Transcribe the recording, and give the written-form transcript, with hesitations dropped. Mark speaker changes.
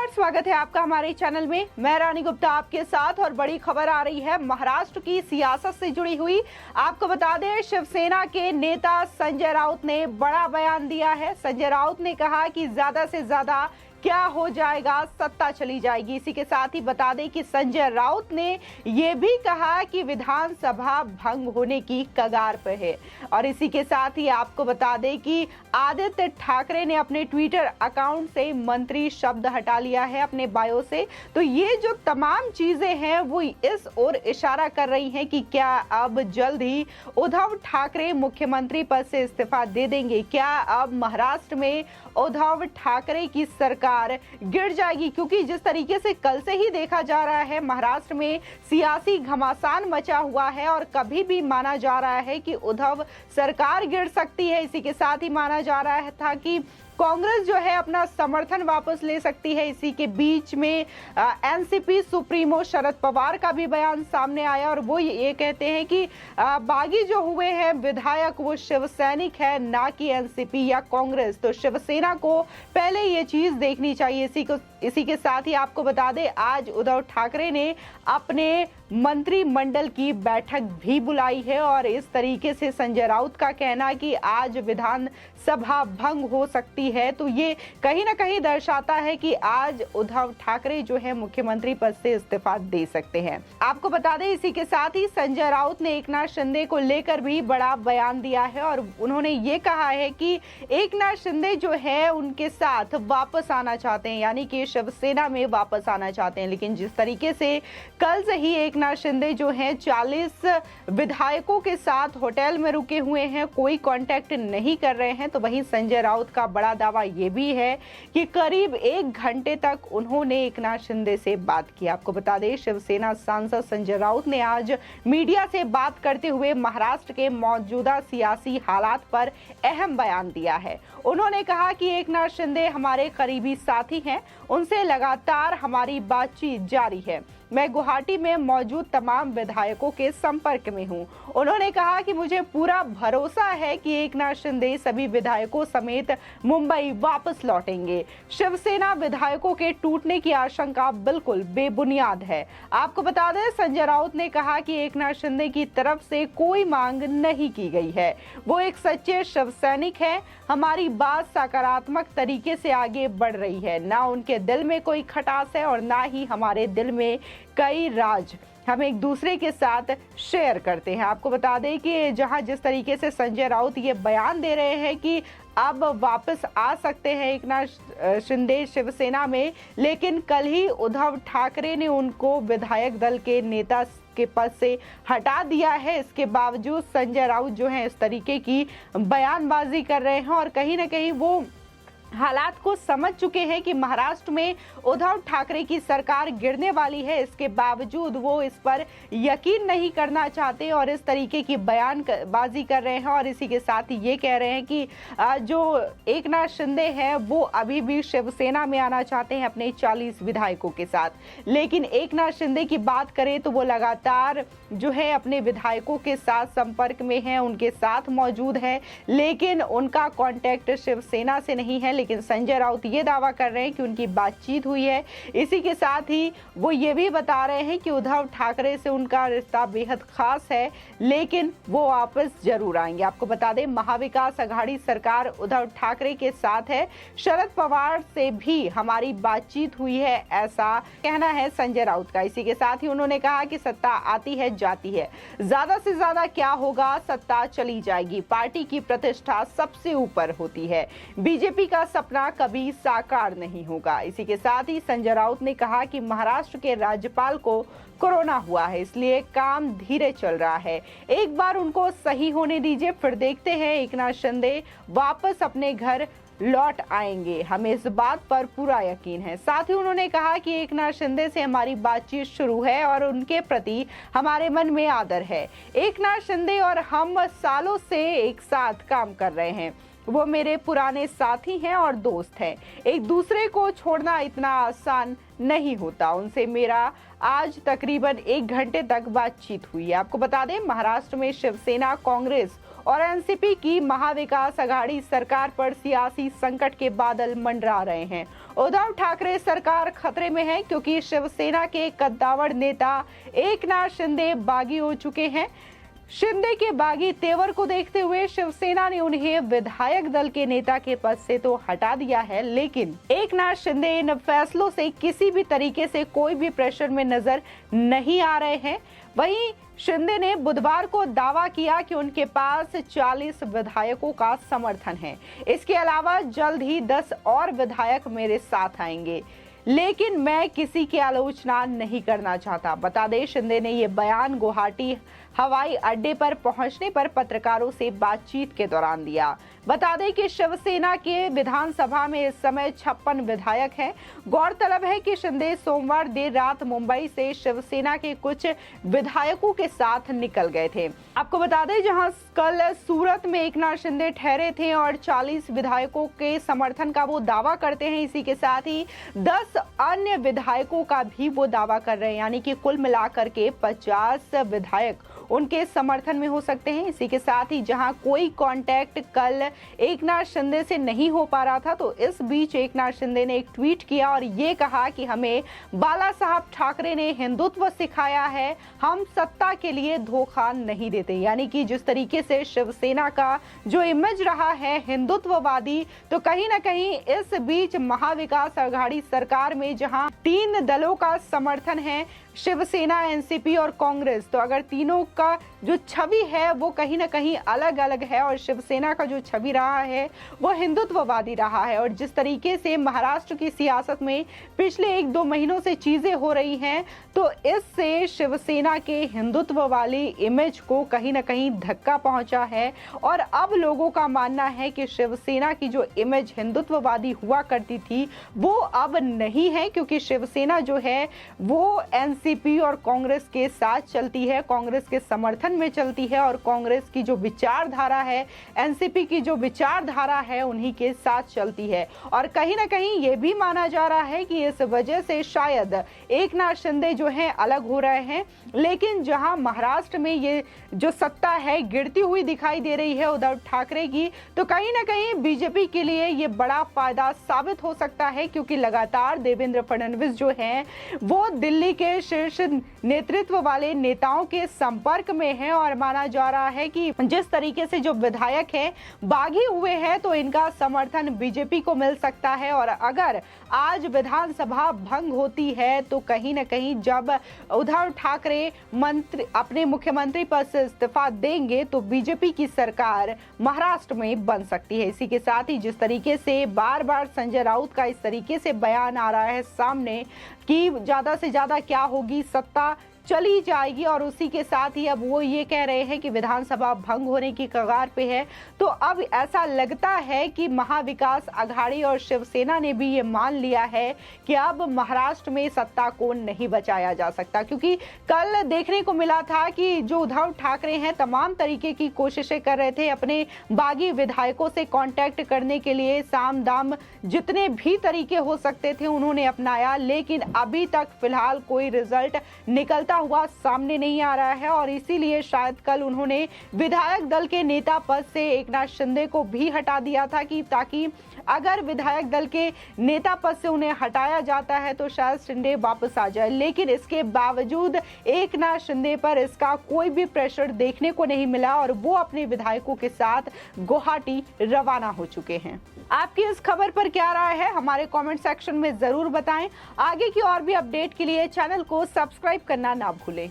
Speaker 1: नमस्कार, स्वागत है आपका हमारे चैनल में। मैं रानी गुप्ता आपके साथ और बड़ी खबर आ रही है महाराष्ट्र की सियासत से जुड़ी हुई। आपको बता दें, शिवसेना के नेता संजय राउत ने बड़ा बयान दिया है। संजय राउत ने कहा कि ज्यादा से ज्यादा क्या हो जाएगा, सत्ता चली जाएगी। इसी के साथ ही बता दें कि संजय राउत ने यह भी कहा कि विधानसभा भंग होने की कगार पर है। और इसी के साथ ही आपको बता दें कि आदित्य ठाकरे ने अपने ट्विटर अकाउंट से मंत्री शब्द हटा लिया है अपने बायो से। तो ये जो तमाम चीजें हैं वो इस ओर इशारा कर रही हैं कि क्या अब जल्द ही उद्धव ठाकरे मुख्यमंत्री पद से इस्तीफा दे देंगे। क्या अब महाराष्ट्र में उद्धव ठाकरे की सरकार गिर जाएगी, क्योंकि जिस तरीके से कल से ही देखा जा रहा है महाराष्ट्र में सियासी घमासान मचा हुआ है और कभी भी माना जा रहा है कि उद्धव सरकार गिर सकती है। इसी के साथ ही माना जा रहा था कि कांग्रेस जो है अपना समर्थन वापस ले सकती है। इसी के बीच में एनसीपी सुप्रीमो शरद पवार का भी बयान सामने आया और वो ये कहते हैं कि बागी जो हुए हैं विधायक वो शिवसैनिक है, ना कि एनसीपी या कांग्रेस। तो शिवसेना को पहले ये चीज देखनी चाहिए। इसी के साथ ही आपको बता दें, आज उद्धव ठाकरे ने अपने मंत्रिमंडल की बैठक भी बुलाई है और इस तरीके से संजय राउत का कहना कि आज विधानसभा भंग हो सकती है, तो ये कहीं ना कहीं दर्शाता है कि आज उद्धव ठाकरे जो है मुख्यमंत्री पद से इस्तीफा दे सकते हैं। आपको बता दें, इसी के साथ ही संजय राउत ने एकनाथ शिंदे को लेकर भी बड़ा बयान दिया है और उन्होंने ये कहा है कि एकनाथ शिंदे जो है उनके साथ वापस आना चाहते हैं, यानी कि शिवसेना में वापस आना चाहते हैं। लेकिन जिस तरीके से कल से ही एकनाथ शिंदे जो हैं 40 विधायकों के साथ होटल में रुके हुए हैं, कोई कांटेक्ट नहीं कर रहे हैं, तो वहीं संजय राउत का बड़ा दावा ये भी है कि करीब 1 घंटे तक उन्होंने एकनाथ शिंदे से बात की। आपको बता दें, शिवसेना सांसद संजय राउत ने आज मीडिया से बात करते हुए महाराष्ट्र के मौजूदा सियासी हालात पर अहम बयान दिया है। उन्होंने कहा कि एकनाथ शिंदे हमारे करीबी साथी हैं, उनसे लगातार हमारी बातचीत जारी है। मैं गुवाहाटी में मौजूद तमाम विधायकों के संपर्क में हूं। उन्होंने कहा कि मुझे पूरा भरोसा है कि एकनाथ शिंदे सभी विधायकों समेत मुंबई वापस लौटेंगे। शिवसेना विधायकों के टूटने की आशंका बिल्कुल बेबुनियाद है। आपको बता दें, संजय राउत ने कहा कि एकनाथ शिंदे की तरफ से कोई मांग नहीं की गई है। वो एक सच्चे शिव सैनिक है। हमारी बात सकारात्मक तरीके से आगे बढ़ रही है। ना उनके दिल में कोई खटास है और ना ही हमारे दिल में कई राज हम एक दूसरे के साथ शेयर करते हैं। आपको बता दें कि जहां जिस तरीके से संजय राउत ये बयान दे रहे हैं कि अब वापस आ सकते हैं एकनाथ शिंदे शिवसेना में, लेकिन कल ही उद्धव ठाकरे ने उनको विधायक दल के नेता के पद से हटा दिया है। इसके बावजूद संजय राउत जो है इस तरीके की बयानबाजी कर रहे हैं और कहीं ना कहीं वो हालात को समझ चुके हैं कि महाराष्ट्र में उद्धव ठाकरे की सरकार गिरने वाली है। इसके बावजूद वो इस पर यकीन नहीं करना चाहते और इस तरीके की बयानबाजी कर रहे हैं और इसी के साथ ही ये कह रहे हैं कि जो एकनाथ शिंदे हैं वो अभी भी शिवसेना में आना चाहते हैं अपने 40 विधायकों के साथ। लेकिन एकनाथ शिंदे की बात करें तो वो लगातार जो है अपने विधायकों के साथ संपर्क में है, उनके साथ मौजूद है, लेकिन उनका कॉन्टेक्ट शिवसेना से नहीं है। लेकिन संजय राउत ये दावा कर रहे हैं कि उनकी बातचीत हुई है। इसी के साथ ही वो ये भी बता रहे हैं कि उद्धव ठाकरे से उनका रिश्ता बेहद खास है, लेकिन वो वापस जरूर आएंगे। आपको बता दें, महाविकास आघाड़ी सरकार उद्धव ठाकरे के साथ है। शरद पवार से भी हमारी बातचीत हुई है, ऐसा कहना है संजय राउत का। इसी के साथ ही उन्होंने कहा कि सत्ता आती है जाती है, ज्यादा से ज्यादा क्या होगा, सत्ता चली जाएगी। पार्टी की प्रतिष्ठा सबसे ऊपर होती है। बीजेपी का सपना कभी साकार नहीं होगा। इसी के साथ ही संजय राउत ने कहा कि महाराष्ट्र के राज्यपाल को कोरोना हुआ है, इसलिए काम धीरे चल रहा है। एक बार उनको सही होने दीजिए, फिर देखते हैं एकनाथ शिंदे वापस अपने घर लौट आएंगे। हमें इस बात पर पूरा यकीन है। साथ ही उन्होंने कहा कि एकनाथ शिंदे से हमारी बातचीत शुरू है और उनके प्रति हमारे मन में आदर है। एकनाथ शिंदे और हम सालों से एक साथ काम कर रहे हैं। वो मेरे पुराने साथी हैं और दोस्त हैं। एक दूसरे को छोड़ना इतना आसान नहीं होता। उनसे मेरा आज तकरीबन 1 घंटे तक बातचीत हुई है। आपको बता दें, महाराष्ट्र में शिवसेना, कांग्रेस और एनसीपी की महाविकास आघाड़ी सरकार पर सियासी संकट के बादल मंडरा रहे हैं। उद्धव ठाकरे सरकार खतरे में है क्योंकि शिवसेना के कद्दावर नेता एकनाथ शिंदे बागी हो चुके हैं। शिंदे के बागी तेवर को देखते हुए शिवसेना ने उन्हें विधायक दल के नेता के पद से तो हटा दिया है, लेकिन एकनाथ शिंदे इन फैसलों से किसी भी तरीके से कोई भी प्रेशर में नजर नहीं आ रहे हैं। वहीं शिंदे ने बुधवार को दावा किया कि उनके पास 40 विधायकों का समर्थन है। इसके अलावा जल्द ही 10 और विधायक मेरे साथ आएंगे, लेकिन मैं किसी की आलोचना नहीं करना चाहता। बता दें, शिंदे ने ये बयान गुवाहाटी हवाई अड्डे पर पहुंचने पर पत्रकारों से बातचीत के दौरान दिया। बता दें कि शिवसेना के विधानसभा में इस समय 56 विधायक हैं। गौरतलब है कि शिंदे सोमवार देर रात मुंबई से शिवसेना के कुछ विधायकों के साथ निकल गए थे। आपको बता दें, जहां कल सूरत में एकनाथ शिंदे ठहरे थे और 40 विधायकों के समर्थन का वो दावा करते हैं, इसी के साथ ही 10 अन्य विधायकों का भी वो दावा कर रहे हैं, यानी कि कुल मिलाकर के 50 विधायक उनके समर्थन में हो सकते हैं। इसी के साथ ही जहां कोई कांटेक्ट कल एकनाथ शिंदे से नहीं हो पा रहा था, तो इस बीच एकनाथ शिंदे ने एक ट्वीट किया और ये कहा कि हमें बाला साहब ठाकरे ने हिंदुत्व सिखाया है, हम सत्ता के लिए धोखा नहीं देते। यानी कि जिस तरीके से शिवसेना का जो इमेज रहा है हिंदुत्ववादी, तो कहीं ना कहीं इस बीच महाविकास आघाड़ी सरकार में जहां 3 दलों का समर्थन है, शिवसेना, एनसीपी और कांग्रेस, तो अगर तीनों का जो छवि है वो कहीं ना कहीं अलग अलग है और शिवसेना का जो छवि रहा है वो हिंदुत्ववादी रहा है। और जिस तरीके से महाराष्ट्र की सियासत में पिछले 1-2 महीनों से चीजें हो रही हैं, तो इससे शिवसेना के हिंदुत्व वाली इमेज को कहीं ना कहीं धक्का पहुंचा है। और अब लोगों का मानना है कि शिवसेना की जो इमेज हिंदुत्ववादी हुआ करती थी वो अब नहीं है, क्योंकि शिवसेना जो है वो एनसीपी और कांग्रेस के साथ चलती है, कांग्रेस के समर्थन में चलती है और कांग्रेस की जो विचारधारा है, एनसीपी की जो विचारधारा है, उन्हीं के साथ चलती है। और कहीं ना कहीं ये भी माना जा रहा है कि इस वजह से शायद एकनाथ शिंदे जो हैं अलग हो रहे हैं। लेकिन जहां महाराष्ट्र में ये जो सत्ता है गिरती हुई दिखाई दे रही है उद्धव ठाकरे की, तो कहीं ना कहीं बीजेपी के लिए ये बड़ा फायदा साबित हो सकता है, क्योंकि लगातार देवेंद्र फडणवीस जो हैं वो दिल्ली के शीर्ष नेतृत्व वाले नेताओं के संपर्क में है। और माना जा रहा है कि जिस तरीके से जो विधायक हैं बागी हुए हैं, तो इनका समर्थन बीजेपी को मिल सकता है। और अगर आज विधानसभा भंग होती है तो कहीं ना कहीं जब उद्धव ठाकरे अपने मुख्यमंत्री पद से इस्तीफा देंगे तो बीजेपी की सरकार महाराष्ट्र में बन सकती है। इसी के साथ ही जिस तरीके से बार बार संजय राउत का इस तरीके से बयान आ रहा है सामने कि ज्यादा से ज्यादा क्या होगी, सत्ता चली जाएगी, और उसी के साथ ही अब वो ये कह रहे हैं कि विधानसभा भंग होने की कगार पे है, तो अब ऐसा लगता है कि महाविकास आघाड़ी और शिवसेना ने भी ये मान लिया है कि अब महाराष्ट्र में सत्ता को नहीं बचाया जा सकता। क्योंकि कल देखने को मिला था कि जो उद्धव ठाकरे हैं तमाम तरीके की कोशिशें कर रहे थे अपने बागी विधायकों से कांटेक्ट करने के लिए, साम दाम जितने भी तरीके हो सकते थे उन्होंने अपनाया, लेकिन अभी तक फिलहाल कोई रिजल्ट निकलता हुआ सामने नहीं आ रहा है। और इसीलिए शायद कल उन्होंने विधायक दल के नेता पद से एकनाथ शिंदे को भी हटा दिया था कि ताकि अगर विधायक दल के नेता पद से उन्हें हटाया जाता है तो शायद शिंदे वापस आ जाए। लेकिन इसके बावजूद एकनाथ शिंदे पर इसका कोई भी प्रेशर देखने को नहीं मिला और वो अपने विधायकों के साथ गुवाहाटी रवाना हो चुके हैं। आपकी इस खबर पर क्या राय है हमारे कमेंट सेक्शन में जरूर बताएं। आगे की और भी अपडेट के लिए चैनल को सब्सक्राइब करना ना भूलें।